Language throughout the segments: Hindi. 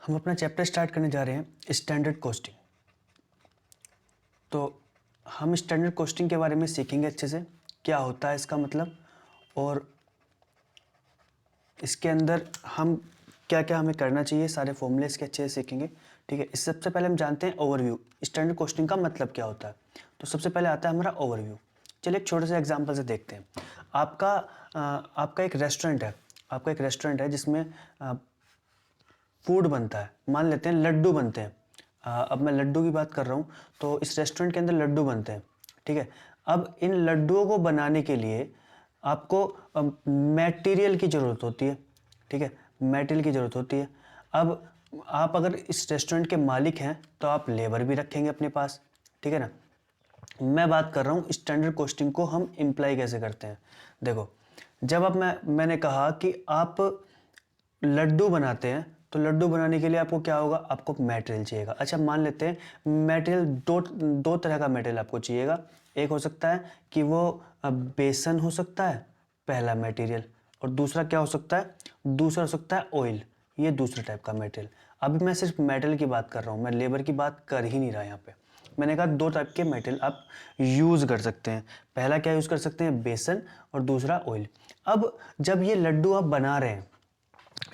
हम अपना चैप्टर स्टार्ट करने जा रहे हैं स्टैंडर्ड कॉस्टिंग। तो हम स्टैंडर्ड कॉस्टिंग के बारे में सीखेंगे अच्छे से, क्या होता है इसका मतलब, और इसके अंदर हम क्या क्या हमें करना चाहिए, सारे फॉर्मूले इसके अच्छे से सीखेंगे। ठीक है, इस सबसे पहले हम जानते हैं ओवरव्यू, स्टैंडर्ड कॉस्टिंग का मतलब क्या होता है। तो सबसे पहले आता है हमारा ओवरव्यू। चलिए एक छोटे से एग्जांपल से देखते हैं। आपका एक रेस्टोरेंट है, जिसमें फूड बनता है। मान लेते हैं लड्डू बनते हैं। अब मैं लड्डू की बात कर रहा हूँ, तो इस रेस्टोरेंट के अंदर लड्डू बनते हैं। ठीक है, अब इन लड्डुओं को बनाने के लिए आपको मटेरियल की ज़रूरत होती है। ठीक है, मटेरियल की ज़रूरत होती है। अब आप अगर इस रेस्टोरेंट के मालिक हैं तो आप लेबर भी रखेंगे अपने पास। ठीक है ना। मैं बात कर रहा हूँ स्टैंडर्ड कॉस्टिंग को हम इम्प्लाई कैसे करते हैं। देखो, जब अब मैंने कहा कि आप लड्डू बनाते हैं, तो लड्डू बनाने के लिए आपको क्या होगा, आपको मटेरियल चाहिएगा। अच्छा, मान लेते हैं मटेरियल दो तरह का मटेरियल आपको चाहिएगा। एक हो सकता है कि वो बेसन हो सकता है, पहला मटेरियल, और दूसरा क्या हो सकता है, दूसरा हो सकता है ऑयल। ये दूसरे टाइप का मटेरियल। अभी मैं सिर्फ मेटल की बात कर रहा हूँ, मैं लेबर की बात कर ही नहीं रहा यहाँ पे। मैंने कहा दो टाइप के मेटल आप यूज़ कर सकते हैं। पहला क्या यूज़ कर सकते हैं, बेसन, और दूसरा ऑयल। अब जब ये लड्डू आप बना रहे हैं,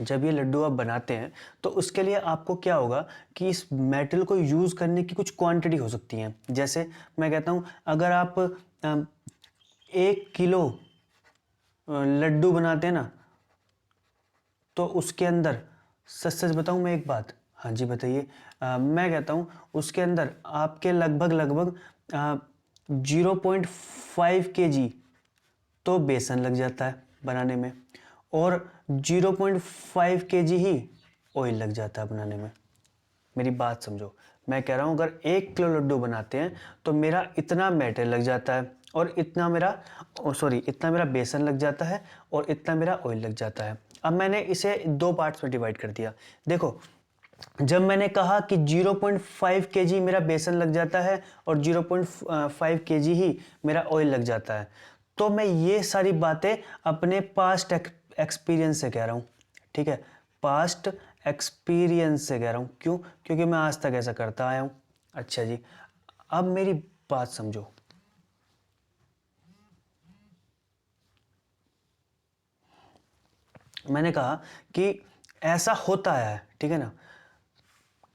जब ये लड्डू आप बनाते हैं, तो उसके लिए आपको क्या होगा कि इस मेटल को यूज़ करने की कुछ क्वांटिटी हो सकती है। जैसे मैं कहता हूँ, अगर आप 1 किलो लड्डू बनाते हैं ना, तो उसके अंदर, सच सच बताऊँ मैं एक बात, हाँ जी बताइए, मैं कहता हूँ उसके अंदर आपके लगभग 0.5 kg तो बेसन लग जाता है बनाने में, और 0.5 kg ही ऑयल लग जाता है बनाने में। मेरी बात समझो, मैं कह रहा हूँ अगर 1 किलो लड्डू बनाते हैं तो मेरा इतना मेटल लग जाता है, और इतना मेरा बेसन लग जाता है, और इतना मेरा ऑयल लग जाता है। अब मैंने इसे दो पार्ट्स में डिवाइड कर दिया। देखो, जब मैंने कहा कि 0.5 kg मेरा बेसन लग जाता है और 0.5 kg ही मेरा ऑयल लग जाता है, तो मैं ये सारी बातें अपने पास्ट एक्सपीरियंस से कह रहा हूँ। ठीक है, पास्ट एक्सपीरियंस से कह रहा हूँ। क्यों? क्योंकि मैं आज तक ऐसा करता आया हूँ। अच्छा जी, अब मेरी बात समझो। मैंने कहा कि ऐसा होता है, ठीक है ना।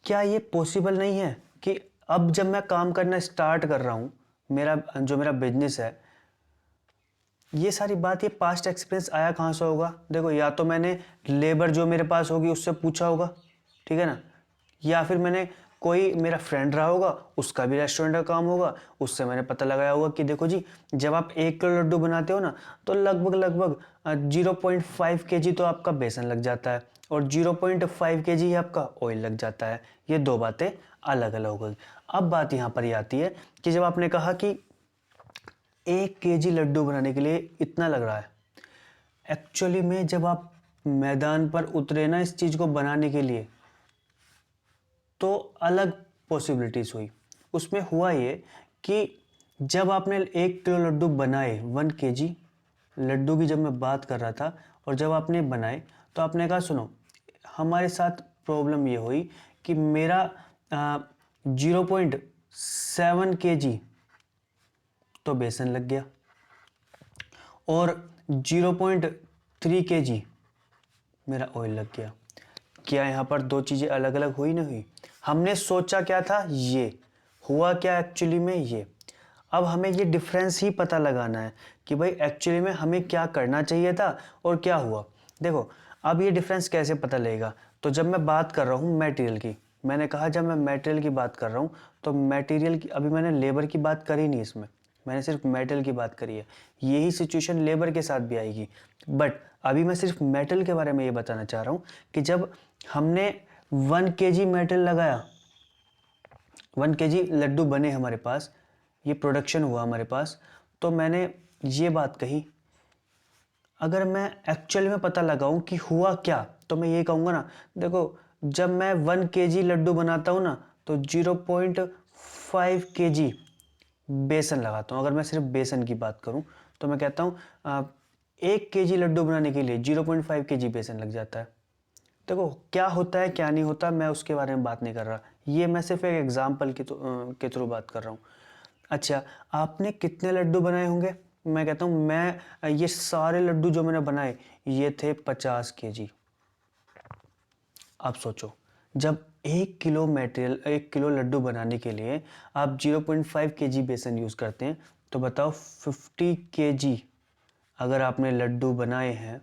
क्या ये पॉसिबल नहीं है कि अब जब मैं काम करना स्टार्ट कर रहा हूँ, मेरा बिजनेस है, ये सारी बात, ये पास्ट एक्सपीरियंस आया कहाँ से होगा? देखो, या तो मैंने लेबर जो मेरे पास होगी उससे पूछा होगा, ठीक है ना, या फिर मैंने कोई मेरा फ्रेंड रहा होगा, उसका भी रेस्टोरेंट का काम होगा, उससे मैंने पता लगाया होगा कि देखो जी, जब आप 1 किलो लड्डू बनाते हो ना, तो लगभग 0.5 kg तो आपका बेसन लग जाता है, और 0.5 kg ही आपका ऑयल लग जाता है। ये दो बातें अलग अलग हो गई। अब बात यहाँ पर ये आती है कि जब आपने कहा कि 1 kg लड्डू बनाने के लिए इतना लग रहा है, एक्चुअली में जब आप मैदान पर उतरे ना इस चीज़ को बनाने के लिए, तो अलग पॉसिबिलिटीज़ हुई। उसमें हुआ ये कि जब आपने 1 किलो लड्डू बनाए, 1 kg लड्डू की जब मैं बात कर रहा था, और जब आपने बनाए, तो आपने कहा सुनो, हमारे साथ प्रॉब्लम ये हुई कि मेरा 0.7 kg तो बेसन लग गया, और 0.3 kg मेरा ऑयल लग गया। क्या यहाँ पर दो चीज़ें अलग अलग हुई ना हुई? हमने सोचा क्या था, ये हुआ क्या एक्चुअली में ये। अब हमें ये डिफरेंस ही पता लगाना है कि भाई एक्चुअली में हमें क्या करना चाहिए था और क्या हुआ। देखो, अब ये डिफरेंस कैसे पता लगेगा? तो जब मैं बात कर रहा हूँ मटेरियल की, मैंने कहा जब मैं मटेरियल की बात कर रहा हूँ, तो मटेरियल की, अभी मैंने लेबर की बात करी नहीं इसमें, मैंने सिर्फ मेटल की बात करी है। यही सिचुएशन लेबर के साथ भी आएगी, बट अभी मैं सिर्फ मेटल के बारे में ये बताना चाह रहा हूँ कि जब हमने 1 kg मेटल लगाया, 1 kg लड्डू बने हमारे पास, ये प्रोडक्शन हुआ हमारे पास, तो मैंने ये बात कही। अगर मैं एक्चुअल में पता लगाऊं कि हुआ क्या, तो मैं ये कहूँगा ना, देखो, जब मैं 1 kg लड्डू बनाता हूँ ना, तो 0.5 kg बेसन लगाता हूँ। अगर मैं सिर्फ बेसन की बात करूँ, तो मैं कहता हूँ 1 kg लड्डू बनाने के लिए 0.5 kg बेसन लग जाता है। देखो क्या होता है क्या नहीं होता मैं उसके बारे में बात नहीं कर रहा, ये मैं सिर्फ एक एग्जाम्पल के थ्रू बात कर रहा हूँ। अच्छा, आपने कितने लड्डू बनाए होंगे? मैं कहता हूँ मैं ये सारे लड्डू जो मैंने बनाए ये थे 50 kg। आप सोचो, जब 1 किलो लड्डू बनाने के लिए आप 0.5 kg बेसन यूज़ करते हैं, तो बताओ 50 kg अगर आपने लड्डू बनाए हैं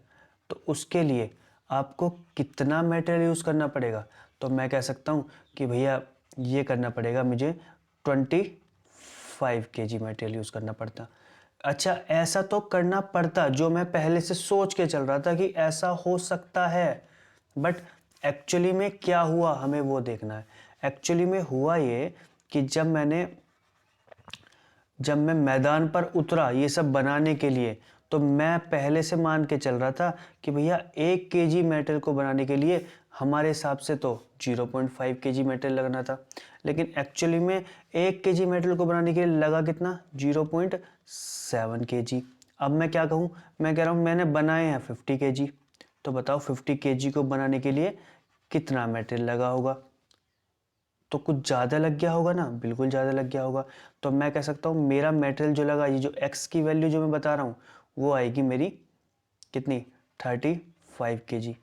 तो उसके लिए आपको कितना मटेरियल यूज़ करना पड़ेगा? तो मैं कह सकता हूँ कि भैया ये करना पड़ेगा मुझे 25 kg मटेरियल यूज़ करना पड़ता। अच्छा, ऐसा तो करना पड़ता जो मैं पहले से सोच के चल रहा था कि ऐसा हो सकता है, बट एक्चुअली में क्या हुआ हमें वो देखना है। एक्चुअली में हुआ ये कि जब मैं मैदान पर उतरा ये सब बनाने के लिए, तो मैं पहले से मान के चल रहा था कि भैया 1 kg मेटल को बनाने के लिए हमारे हिसाब से तो 0.5 kg मेटल लगना था, लेकिन एक्चुअली में 1 kg मेटल को बनाने के लिए लगा कितना? 0.7 kg। अब मैं क्या कहूँ, मैं कह रहा हूँ मैंने बनाए हैं 50 kg, तो बताओ 50 kg को बनाने के लिए कितना मेटेरियल लगा होगा? तो कुछ ज़्यादा लग गया होगा ना, बिल्कुल ज़्यादा लग गया होगा। तो मैं कह सकता हूँ मेरा मेटेरियल जो लगा, ये जो एक्स की वैल्यू जो मैं बता रहा हूँ वो आएगी मेरी कितनी? 35 kg।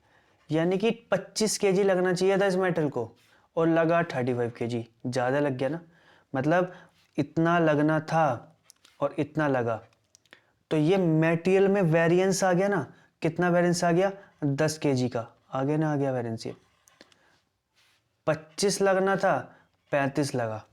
यानी कि 25 kg लगना चाहिए था इस मेटेरियल को, और लगा 35 kg। ज़्यादा लग गया ना, मतलब इतना लगना था और इतना लगा। तो ये मेटेरियल में वेरिएंस आ गया ना, कितना वेरिएंस आ गया? 10 kg का आ गया ना, आ गया वेरिएंस। ये 25 लगना था, 35 लगा।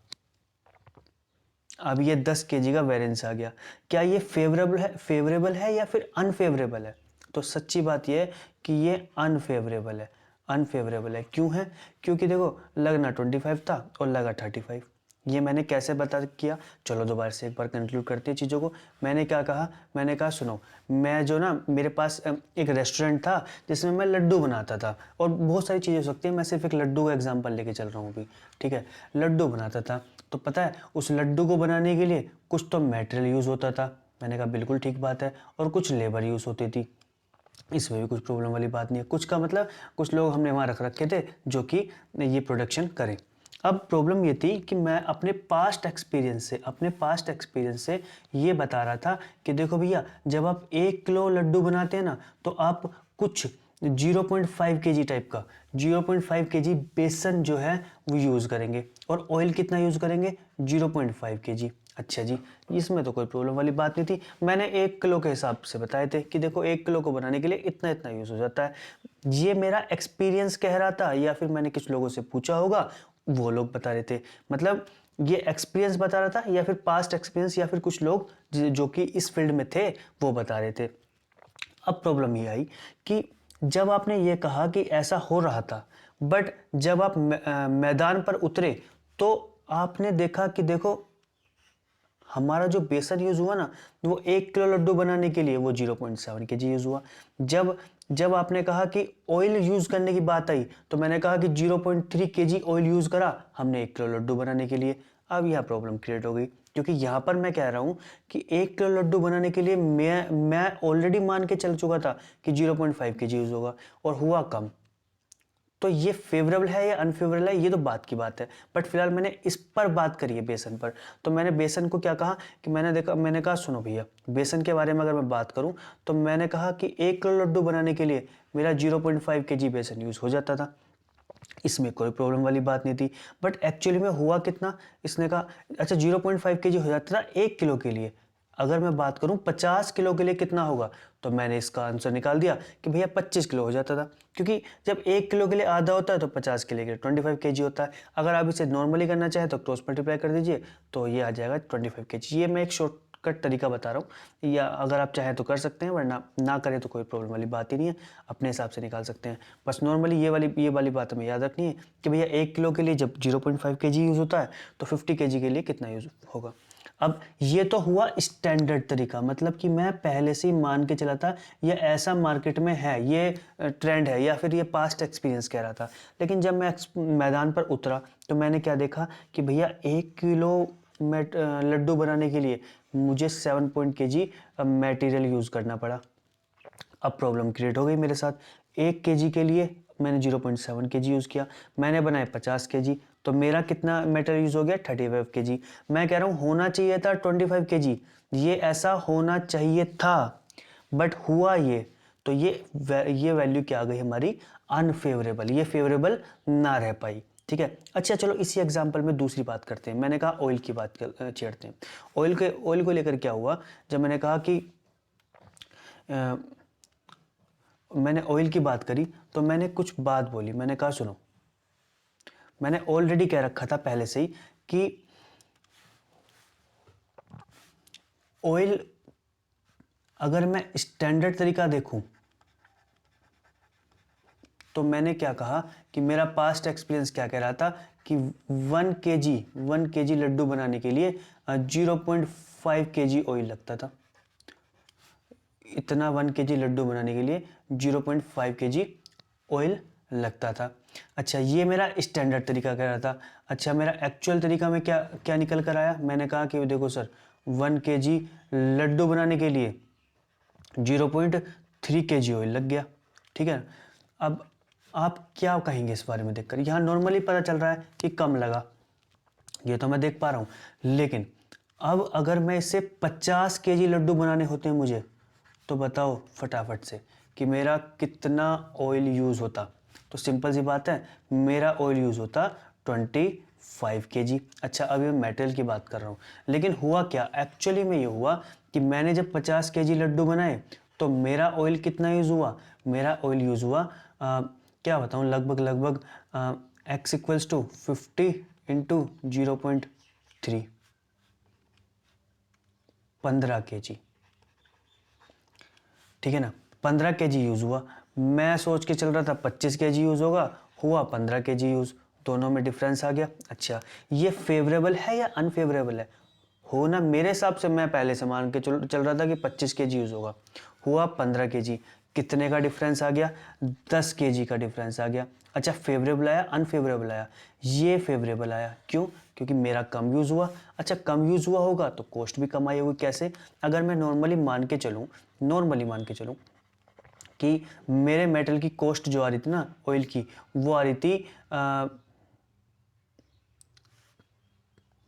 अब ये 10 kg का वेरिएंस आ गया। क्या ये फेवरेबल है या फिर अनफेवरेबल है? तो सच्ची बात ये है कि ये अनफेवरेबल है। अनफेवरेबल है क्यों है? क्योंकि देखो लगना 25 था और लगा 35। ये मैंने कैसे बता किया? चलो दोबारा से एक बार कंक्लूड करते हैं चीज़ों को। मैंने क्या कहा? मैंने कहा सुनो, मैं जो ना मेरे पास एक रेस्टोरेंट था जिसमें मैं लड्डू बनाता था, और बहुत सारी चीज़ें हो सकती है, मैं सिर्फ एक लड्डू का एग्जाम्पल लेके चल रहा हूँ अभी, ठीक है। लड्डू बनाता था, तो पता है उस लड्डू को बनाने के लिए कुछ तो मटेरियल यूज़ होता था। मैंने कहा बिल्कुल ठीक बात है, और कुछ लेबर यूज़ होती थी, इसमें भी कुछ प्रॉब्लम वाली बात नहीं है। कुछ का मतलब कुछ लोग हमने वहाँ रख रखे थे जो कि ये प्रोडक्शन करें। अब प्रॉब्लम ये थी कि मैं अपने पास्ट एक्सपीरियंस से ये बता रहा था कि देखो भैया, जब आप 1 किलो लड्डू बनाते हैं ना, तो आप कुछ 0.5 kg टाइप का 0.5 kg बेसन जो है वो यूज़ करेंगे, और ऑयल कितना यूज़ करेंगे? 0.5 kg। अच्छा जी, इसमें तो कोई प्रॉब्लम वाली बात नहीं थी। मैंने 1 किलो के हिसाब से बताए थे कि देखो 1 किलो को बनाने के लिए इतना इतना यूज़ हो जाता है। ये मेरा एक्सपीरियंस कह रहा था, या फिर मैंने कुछ लोगों से पूछा होगा, वो लोग बता रहे थे। मतलब ये एक्सपीरियंस बता रहा था, या फिर पास्ट एक्सपीरियंस, या फिर कुछ लोग जो कि इस फील्ड में थे वो बता रहे थे। अब प्रॉब्लम ये आई कि जब आपने ये कहा कि ऐसा हो रहा था, बट जब आप मैदान पर उतरे तो आपने देखा कि देखो हमारा जो बेसन यूज़ हुआ ना, वो 1 किलो लड्डू बनाने के लिए वो 0.7 kg यूज़ हुआ। जब जब आपने कहा कि ऑयल यूज़ करने की बात आई, तो मैंने कहा कि 0.3 kg ऑयल यूज़ करा हमने 1 किलो लड्डू बनाने के लिए। अब यह प्रॉब्लम क्रिएट हो गई, क्योंकि यहाँ पर मैं कह रहा हूँ कि 1 किलो लड्डू बनाने के लिए मैं ऑलरेडी मान के चल चुका था कि 0.5 kg यूज़ होगा, और हुआ कम। तो ये फेवरेबल है या अनफेवरेबल है, ये तो बात की बात है, बट फिलहाल मैंने इस पर बात करी है, बेसन पर। तो मैंने बेसन को क्या कहा कि मैंने कहा सुनो भैया, बेसन के बारे में अगर मैं बात करूं, तो मैंने कहा कि 1 किलो लड्डू बनाने के लिए मेरा 0.5 kg बेसन यूज़ हो जाता था, इसमें कोई प्रॉब्लम वाली बात नहीं थी। बट एक्चुअली में हुआ कितना? इसने कहा अच्छा 0.5 kg हो जाता था 1 किलो के लिए। अगर मैं बात करूं 50 किलो के लिए कितना होगा, तो मैंने इसका आंसर निकाल दिया कि भैया 25 किलो हो जाता था, क्योंकि जब 1 किलो के लिए आधा होता है तो 50 के लिए 25 kg होता है। अगर आप इसे नॉर्मली करना चाहें तो क्रॉस मल्टीप्लाई कर दीजिए, तो ये आ जाएगा 25 kg। ये मैं एक शॉर्टकट तरीका बता रहा हूँ, या अगर आप चाहें तो कर सकते हैं, वरना ना करें तो कोई प्रॉब्लम वाली बात ही नहीं है, अपने हिसाब से निकाल सकते हैं। बस नॉर्मली ये वाली बात हमें याद रखनी है कि भैया 1 किलो के लिए जब 0.5 kg यूज़ होता है, तो 50 kg के लिए कितना यूज़ होगा। अब ये तो हुआ स्टैंडर्ड तरीका, मतलब कि मैं पहले से ही मान के चला था ये ऐसा मार्केट में है, ये ट्रेंड है, या फिर ये पास्ट एक्सपीरियंस कह रहा था। लेकिन जब मैं मैदान पर उतरा तो मैंने क्या देखा कि भैया 1 किलो लड्डू बनाने के लिए मुझे 7 kg मटेरियल यूज़ करना पड़ा। अब प्रॉब्लम क्रिएट हो गई मेरे साथ। 1 kg के लिए मैंने 0.7 kg यूज़ किया, मैंने बनाए 50 kg, तो मेरा कितना मेटल यूज़ हो गया 35 kg। मैं कह रहा हूँ होना चाहिए था 25 kg, ये ऐसा होना चाहिए था बट हुआ ये, तो ये वैल्यू क्या आ गई हमारी अनफेवरेबल, ये फेवरेबल ना रह पाई। ठीक है, अच्छा चलो इसी एग्जांपल में दूसरी बात करते हैं। मैंने कहा ऑयल की बात छेड़ते हैं। ऑयल को लेकर क्या हुआ, जब मैंने कहा कि मैंने ऑयल की बात करी तो मैंने कुछ बात बोली, मैंने कहा सुनो, मैंने ऑलरेडी कह रखा था पहले से ही कि ऑयल अगर मैं स्टैंडर्ड तरीका देखूं तो मैंने क्या कहा कि मेरा पास्ट एक्सपीरियंस क्या कह रहा था कि 1 kg लड्डू बनाने के लिए 0.5 kg ऑयल लगता था। इतना 1 kg लड्डू बनाने के लिए 0.5 kg ऑयल लगता था। अच्छा, ये मेरा स्टैंडर्ड तरीका कह रहा था। अच्छा, मेरा एक्चुअल तरीका में क्या क्या निकल कर आया, मैंने कहा कि देखो सर 1 kg लड्डू बनाने के लिए 0.3 kg ऑयल लग गया। ठीक है, अब आप क्या कहेंगे इस बारे में देखकर, यहाँ नॉर्मली पता चल रहा है कि कम लगा, ये तो मैं देख पा रहा हूँ, लेकिन अब अगर मैं इससे 50 kg लड्डू बनाने होते हैं मुझे, तो बताओ फटाफट से कि मेरा कितना ऑयल यूज़ होता। तो सिंपल सी बात है, मेरा ऑयल यूज़ होता 25 kg। अच्छा, अभी मैं मेटल की बात कर रहा हूँ, लेकिन हुआ क्या, एक्चुअली में ये हुआ कि मैंने जब 50 kg लड्डू बनाए तो मेरा ऑयल कितना यूज़ हुआ, मेरा ऑयल यूज़ हुआ क्या बताऊँ, लगभग x equals to 50 into 0.3, 15 kg। ठीक है ना, 15 kg यूज़ हुआ। मैं सोच के चल रहा था 25 kg यूज़ होगा, हुआ 15 kg यूज़, दोनों में डिफरेंस आ गया। अच्छा, ये फेवरेबल है या अनफेवरेबल है, हो ना, मेरे हिसाब से मैं पहले से मान के चल रहा था कि 25 kg यूज़ होगा, हुआ 15 kg, कितने का डिफरेंस आ गया, 10 kg का डिफरेंस आ गया। अच्छा, फेवरेबल आया अनफेवरेबल आया, ये फेवरेबल आया, क्यों, क्योंकि मेरा कम यूज़ हुआ। अच्छा, कम यूज़ हुआ होगा तो कॉस्ट भी कम आई होगी, कैसे, अगर मैं नॉर्मली मान के चलूँ कि मेरे मेटल की कॉस्ट जो आ रही थी ना ऑयल की, वो आ रही थी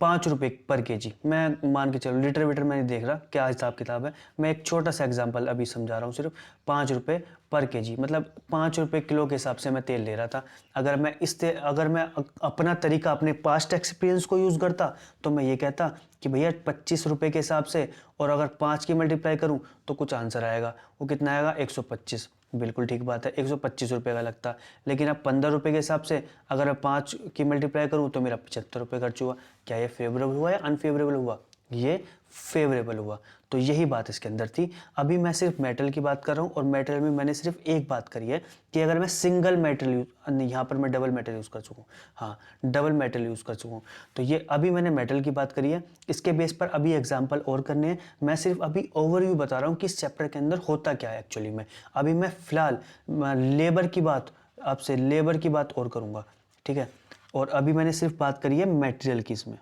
5 रुपये पर kg, मैं मान के चलो, लीटर वीटर मैं नहीं देख रहा क्या हिसाब किताब है, मैं एक छोटा सा एग्जांपल अभी समझा रहा हूँ, सिर्फ 5 रुपये पर kg, मतलब 5 रुपये किलो के हिसाब से मैं तेल ले रहा था। अगर मैं अगर मैं अपना तरीका, अपने पास्ट एक्सपीरियंस को यूज़ करता तो मैं ये कहता कि भैया 25 रुपये के हिसाब से, और अगर 5 की मल्टीप्लाई करूँ तो कुछ आंसर आएगा, वो कितना आएगा 125। बिल्कुल ठीक बात है, 125 रुपये का लगता। लेकिन अब 15 रुपये के हिसाब से अगर मैं 5 की मल्टीप्लाई करूँ तो मेरा 75 रुपये खर्च हुआ। क्या ये फेवरेबल हुआ या अनफेवरेबल हुआ, ये फेवरेबल हुआ। तो यही बात इसके अंदर थी। अभी मैं सिर्फ मेटल की बात कर रहा हूँ, और मेटल में मैंने सिर्फ एक बात करी है कि अगर मैं सिंगल मेटल यहाँ पर मैं डबल मेटल यूज़ कर चुका हूँ, हाँ डबल मेटल यूज़ कर चुका हूँ। तो ये अभी मैंने मेटल की बात करी है, इसके बेस पर अभी एग्जाम्पल और करने हैं। मैं सिर्फ अभी ओवरव्यू बता रहा हूँ कि इस चैप्टर के अंदर होता क्या है एक्चुअली में। अभी मैं फ़िलहाल लेबर की बात, आपसे लेबर की बात और करूँगा, ठीक है। और अभी मैंने सिर्फ बात करी है मटेरियल की इसमें।